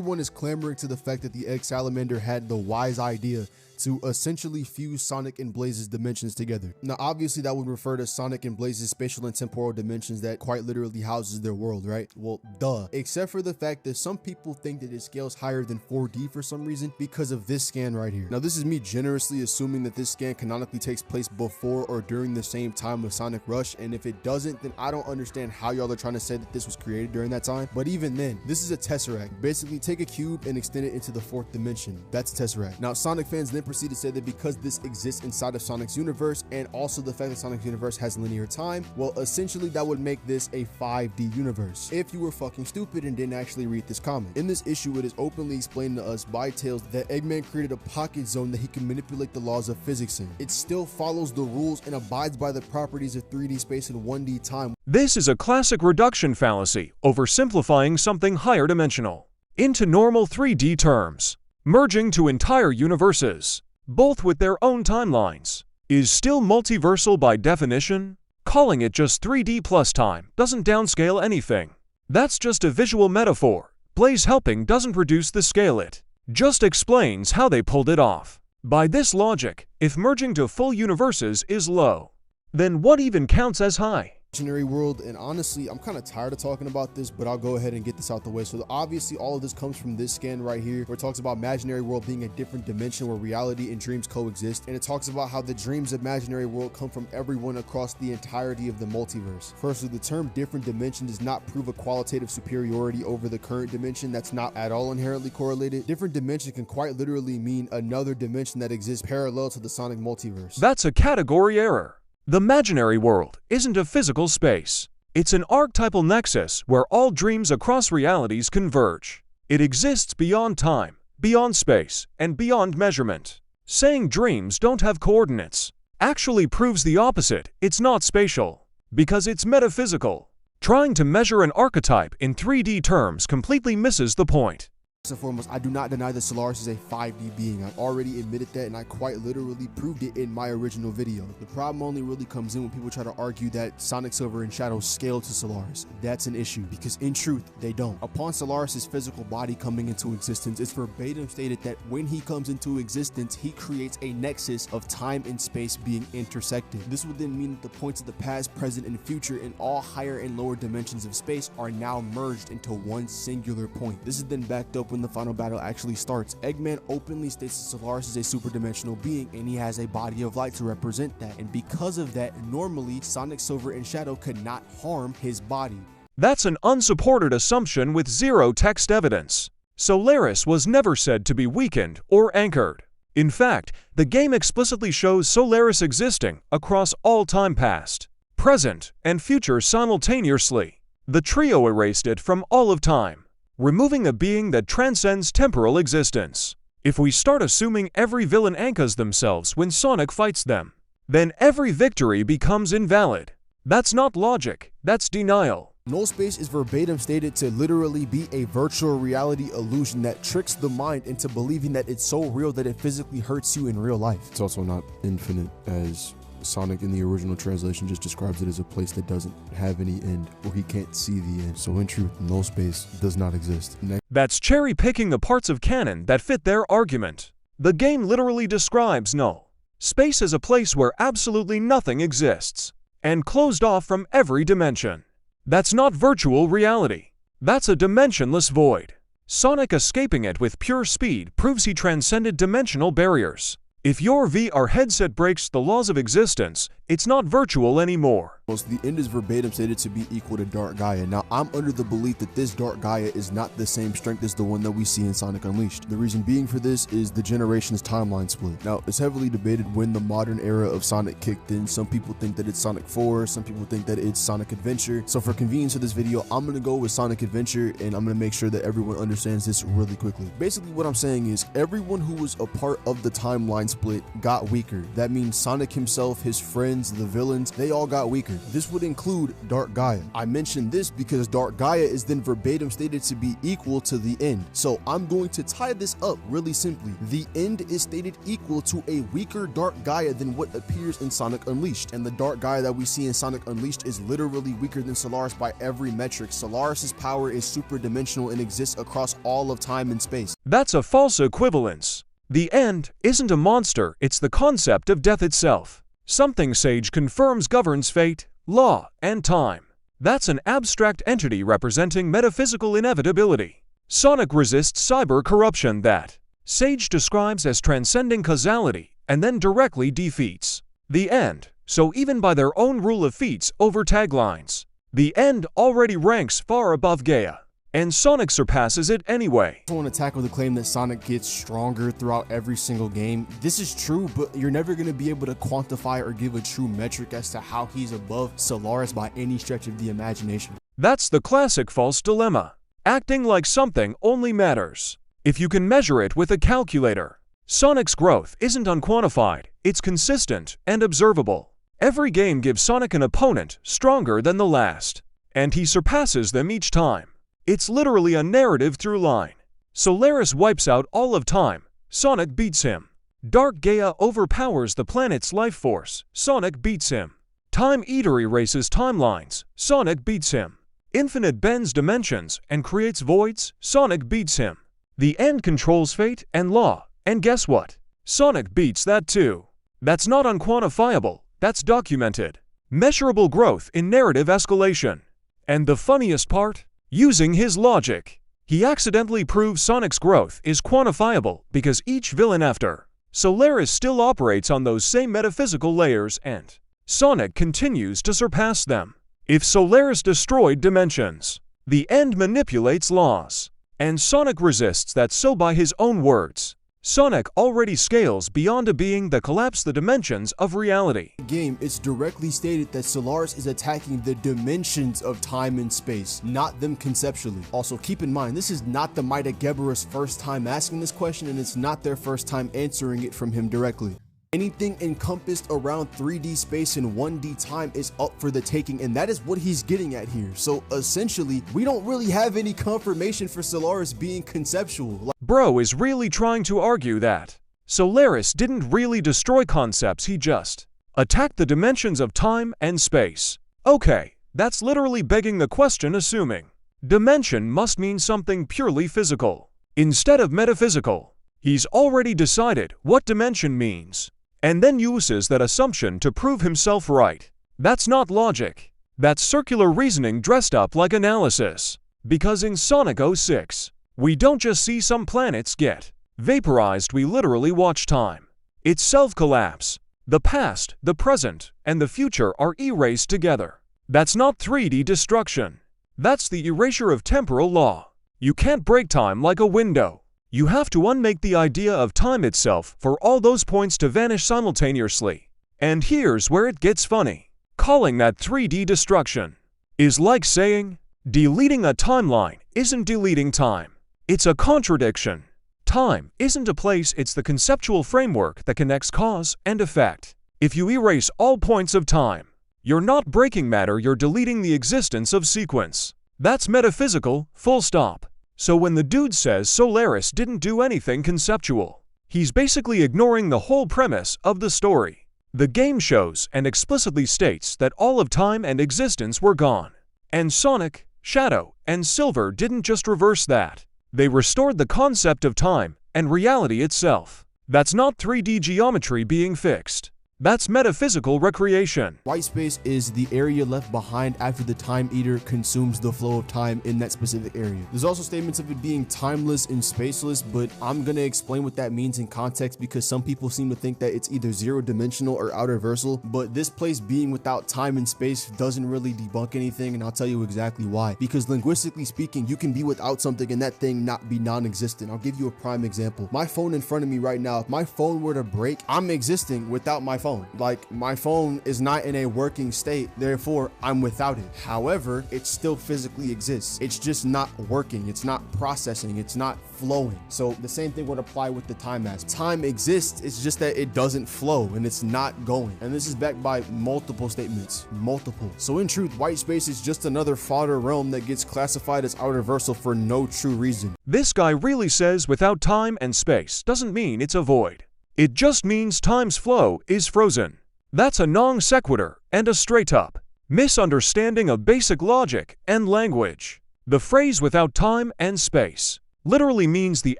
Everyone is clamoring to the fact that the egg salamander had the wise idea to essentially fuse Sonic and Blaze's dimensions together. Now, obviously that would refer to Sonic and Blaze's spatial and temporal dimensions that quite literally houses their world, right? Well, duh. Except for the fact that some people think that it scales higher than 4D for some reason because of this scan right here. Now, this is me generously assuming that this scan canonically takes place before or during the same time of Sonic Rush, and if it doesn't, then I don't understand how y'all are trying to say that this was created during that time. But even then, this is a tesseract. Basically, take a cube and extend it into the fourth dimension. That's a tesseract. Now, Sonic fans then proceed to say that because this exists inside of Sonic's universe, and also the fact that Sonic's universe has linear time, well, essentially that would make this a 5D universe, if you were fucking stupid and didn't actually read this comment. In this issue, it is openly explained to us by Tails that Eggman created a pocket zone that he can manipulate the laws of physics in. It still follows the rules and abides by the properties of 3D space and 1D time. This is a classic reduction fallacy, oversimplifying something higher dimensional into normal 3D terms, merging two entire universes, both with their own timelines, is still multiversal by definition. Calling it just 3D plus time doesn't downscale anything. That's just a visual metaphor. Blaze helping doesn't reduce the scale, it just explains how they pulled it off. By this logic, if merging to full universes is low, then what even counts as high? Imaginary world, and honestly I'm kind of tired of talking about this, but I'll go ahead and get this out the way. So obviously all of this comes from this scan right here, where it talks about imaginary world being a different dimension where reality and dreams coexist, and it talks about how the dreams of imaginary world come from everyone across the entirety of the multiverse. Firstly, the term different dimension does not prove a qualitative superiority over the current dimension. That's not at all inherently correlated. Different dimension can quite literally mean another dimension that exists parallel to the Sonic multiverse. That's a category error. The imaginary world isn't a physical space. It's an archetypal nexus where all dreams across realities converge. It exists beyond time, beyond space, and beyond measurement. Saying dreams don't have coordinates actually proves the opposite. It's not spatial, because it's metaphysical. Trying to measure an archetype in 3D terms completely misses the point. First and foremost, I do not deny that Solaris is a 5D being. I've already admitted that, and I quite literally proved it in my original video. The problem only really comes in when people try to argue that Sonic, Silver, and Shadow scale to Solaris. That's an issue, because in truth, they don't. Upon Solaris's physical body coming into existence, it's verbatim stated that when he comes into existence, he creates a nexus of time and space being intersected. This would then mean that the points of the past, present, and future in all higher and lower dimensions of space are now merged into one singular point. This is then backed up when the final battle actually starts. Eggman openly states that Solaris is a super dimensional being, and he has a body of light to represent that, and because of that, normally Sonic, Silver, and Shadow could not harm his body. That's an unsupported assumption with zero text evidence. Solaris was never said to be weakened or anchored. In fact, the game explicitly shows Solaris existing across all time past, present, and future simultaneously. The trio erased it from all of time, removing a being that transcends temporal existence. If we start assuming every villain anchors themselves when Sonic fights them, then every victory becomes invalid. That's not logic, that's denial. Null space is verbatim stated to literally be a virtual reality illusion that tricks the mind into believing that it's so real that it physically hurts you in real life. It's also not infinite, as Sonic in the original translation just describes it as a place that doesn't have any end, where he can't see the end. So in truth, null space does not exist. That's cherry-picking the parts of canon that fit their argument. The game literally describes null space as a place where absolutely nothing exists, and closed off from every dimension. That's not virtual reality. That's a dimensionless void. Sonic escaping it with pure speed proves he transcended dimensional barriers. If your VR headset breaks the laws of existence, it's not virtual anymore. The end is verbatim stated to be equal to Dark Gaia. Now, I'm under the belief that this Dark Gaia is not the same strength as the one that we see in Sonic Unleashed. The reason being for this is the generation's timeline split. Now, it's heavily debated when the modern era of Sonic kicked in. Some people think that it's Sonic 4, some people think that it's Sonic Adventure. So for convenience of this video, I'm going to go with Sonic Adventure, and I'm going to make sure that everyone understands this really quickly. Basically, what I'm saying is everyone who was a part of the timeline split got weaker. That means Sonic himself, his friends, villains, they all got weaker. This would include Dark Gaia. I mentioned this because Dark Gaia is then verbatim stated to be equal to the end. So I'm going to tie this up really simply. The end is stated equal to a weaker Dark Gaia than what appears in Sonic Unleashed, and the Dark Gaia that we see in Sonic Unleashed is literally weaker than Solaris by every metric. Solaris's power is super dimensional and exists across all of time and space. That's a false equivalence. The end isn't a monster, it's the concept of death itself. Something Sage confirms governs fate, law, and time. That's an abstract entity representing metaphysical inevitability. Sonic resists cyber corruption that Sage describes as transcending causality and then directly defeats. The end, so even by their own rule of feats over taglines, the end already ranks far above Gaia, and Sonic surpasses it anyway. I want to tackle the claim that Sonic gets stronger throughout every single game. This is true, but you're never going to be able to quantify or give a true metric as to how he's above Solaris by any stretch of the imagination. That's the classic false dilemma, acting like something only matters if you can measure it with a calculator. Sonic's growth isn't unquantified, it's consistent and observable. Every game gives Sonic an opponent stronger than the last, and he surpasses them each time. It's literally a narrative through line. Solaris wipes out all of time, Sonic beats him. Dark Gaia overpowers the planet's life force, Sonic beats him. Time Eater erases timelines, Sonic beats him. Infinite bends dimensions and creates voids, Sonic beats him. The end controls fate and law, and guess what? Sonic beats that too. That's not unquantifiable, that's documented. Measurable growth in narrative escalation. And the funniest part? Using his logic, he accidentally proves Sonic's growth is quantifiable because each villain after Solaris still operates on those same metaphysical layers and Sonic continues to surpass them. If Solaris destroyed dimensions, the end manipulates laws, and Sonic resists that, so by his own words, Sonic already scales beyond a being that collapsed the dimensions of reality. In the game, it's directly stated that Solaris is attacking the dimensions of time and space, not them conceptually. Also, keep in mind, this is not the Might of Geber's first time asking this question, and it's not their first time answering it from him directly. Anything encompassed around 3D space and 1D time is up for the taking, and that is what he's getting at here. So essentially, we don't really have any confirmation for Solaris being conceptual. Bro is really trying to argue that Solaris didn't really destroy concepts, he just attacked the dimensions of time and space. Okay, that's literally begging the question, assuming dimension must mean something purely physical instead of metaphysical. He's already decided what dimension means, and then uses that assumption to prove himself right. That's not logic. That's circular reasoning dressed up like analysis. Because in Sonic 06, we don't just see some planets get vaporized, we literally watch time itself collapse. The past, the present, and the future are erased together. That's not 3D destruction. That's the erasure of temporal law. You can't break time like a window. You have to unmake the idea of time itself for all those points to vanish simultaneously. And here's where it gets funny. Calling that 3D destruction is like saying deleting a timeline isn't deleting time. It's a contradiction. Time isn't a place, it's the conceptual framework that connects cause and effect. If you erase all points of time, you're not breaking matter, you're deleting the existence of sequence. That's metaphysical, full stop. So when the dude says Solaris didn't do anything conceptual, he's basically ignoring the whole premise of the story. The game shows and explicitly states that all of time and existence were gone. And Sonic, Shadow, and Silver didn't just reverse that. They restored the concept of time and reality itself. That's not 3D geometry being fixed. That's metaphysical recreation. White space is the area left behind after the Time Eater consumes the flow of time in that specific area. There's also statements of it being timeless and spaceless, but I'm gonna explain what that means in context because some people seem to think that it's either zero-dimensional or outerversal, but this place being without time and space doesn't really debunk anything, and I'll tell you exactly why. Because linguistically speaking, you can be without something and that thing not be non-existent. I'll give you a prime example. My phone in front of me right now, if my phone were to break, I'm existing without my phone. phone. Like, my phone is not in a working state, therefore I'm without it. However, it still physically exists. It's just not working. It's not processing. It's not flowing. So the same thing would apply with the time aspect. Time exists, it's just that it doesn't flow and it's not going. And this is backed by multiple statements. Multiple. So in truth, white space is just another fodder realm that gets classified as Outerversal for no true reason. This guy really says without time and space doesn't mean it's a void. It just means time's flow is frozen. That's a non sequitur and a straight-up misunderstanding of basic logic and language. The phrase without time and space literally means the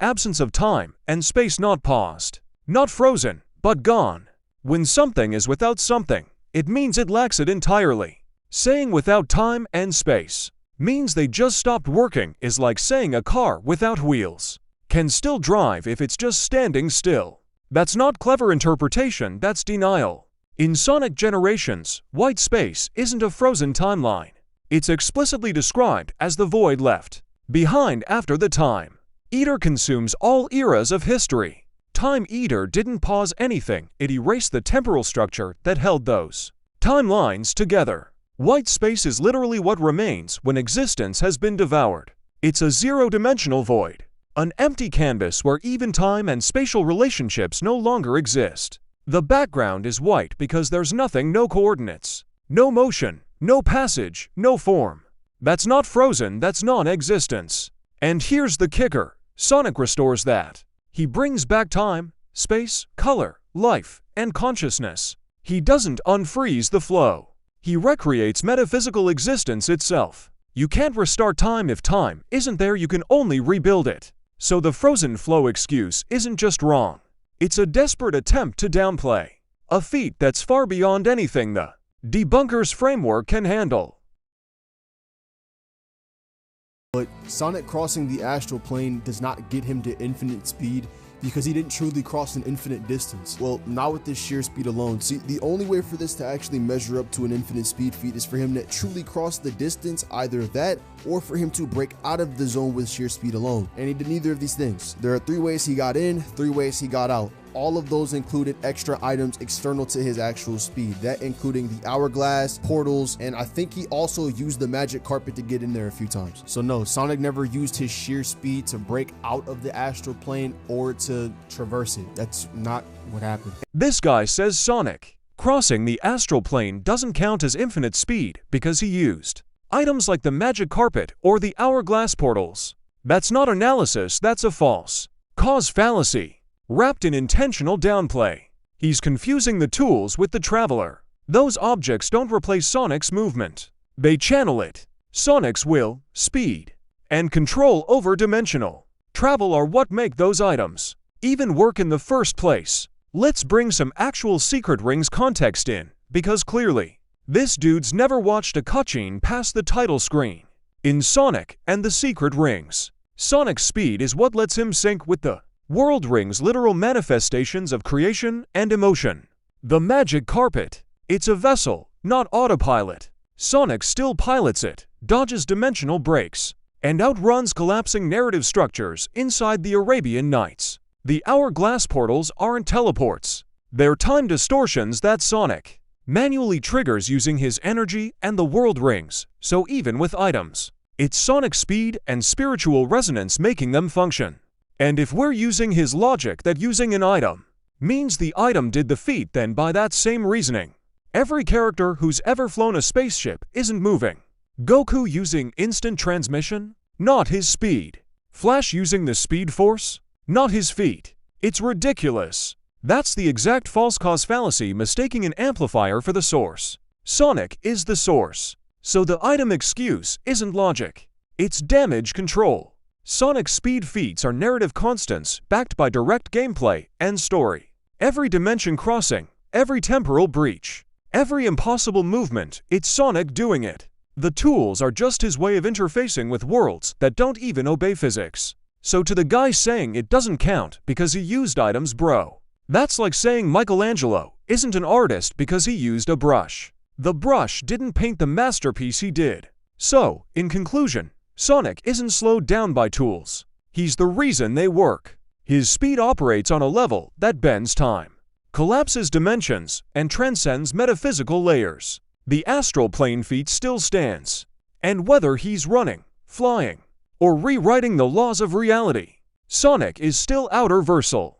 absence of time and space, not paused, not frozen, but gone. When something is without something, it means it lacks it entirely. Saying without time and space means they just stopped working is like saying a car without wheels can still drive if it's just standing still. That's not clever interpretation, that's denial. In Sonic Generations, white space isn't a frozen timeline. It's explicitly described as the void left behind after the Time Eater consumes all eras of history. Time Eater didn't pause anything, it erased the temporal structure that held those timelines together. White space is literally what remains when existence has been devoured. It's a zero-dimensional void, an empty canvas where even time and spatial relationships no longer exist. The background is white because there's nothing, no coordinates, no motion, no passage, no form. That's not frozen, that's non-existence. And here's the kicker, Sonic restores that. He brings back time, space, color, life, and consciousness. He doesn't unfreeze the flow. He recreates metaphysical existence itself. You can't restart time if time isn't there, you can only rebuild it. So the frozen flow excuse isn't just wrong. It's a desperate attempt to downplay a feat that's far beyond anything the debunker's framework can handle. But Sonic crossing the astral plane does not get him to infinite speed because he didn't truly cross an infinite distance. Well, not with this sheer speed alone. See, the only way for this to actually measure up to an infinite speed feat is for him to truly cross the distance, either that or for him to break out of the zone with sheer speed alone. And he did neither of these things. There are 3 ways he got in, 3 ways he got out. All of those included extra items external to his actual speed, that including the hourglass, portals, and I think he also used the magic carpet to get in there a few times. So no, Sonic never used his sheer speed to break out of the astral plane or to traverse it. That's not what happened. This guy says Sonic crossing the astral plane doesn't count as infinite speed because he used items like the magic carpet or the hourglass portals. That's not analysis, that's a false cause fallacy wrapped in intentional downplay. He's confusing the tools with the traveler. Those objects don't replace Sonic's movement. They channel it. Sonic's will, speed, and control over dimensional travel are what make those items even work in the first place. Let's bring some actual Secret Rings context in, because clearly, this dude's never watched a cutscene past the title screen. In Sonic and the Secret Rings, Sonic's speed is what lets him sync with the World Rings, literal manifestations of creation and emotion. The magic carpet, it's a vessel, not autopilot. Sonic still pilots it, dodges dimensional breaks, and outruns collapsing narrative structures inside the Arabian Nights. The hourglass portals aren't teleports. They're time distortions that Sonic manually triggers using his energy and the World Rings, so even with items, it's Sonic's speed and spiritual resonance making them function. And if we're using his logic that using an item means the item did the feat, then by that same reasoning, every character who's ever flown a spaceship isn't moving. Goku using instant transmission? Not his speed. Flash using the Speed Force? Not his feat. It's ridiculous. That's the exact false cause fallacy, mistaking an amplifier for the source. Sonic is the source. So the item excuse isn't logic. It's damage control. Sonic's speed feats are narrative constants backed by direct gameplay and story. Every dimension crossing, every temporal breach, every impossible movement, it's Sonic doing it. The tools are just his way of interfacing with worlds that don't even obey physics. So to the guy saying it doesn't count because he used items, bro, that's like saying Michelangelo isn't an artist because he used a brush. The brush didn't paint the masterpiece he did. So, in conclusion, Sonic isn't slowed down by tools. He's the reason they work. His speed operates on a level that bends time. collapses dimensions, and transcends metaphysical layers. The astral plane feat still stands. And whether he's running, flying, or rewriting the laws of reality, Sonic is still Outerversal.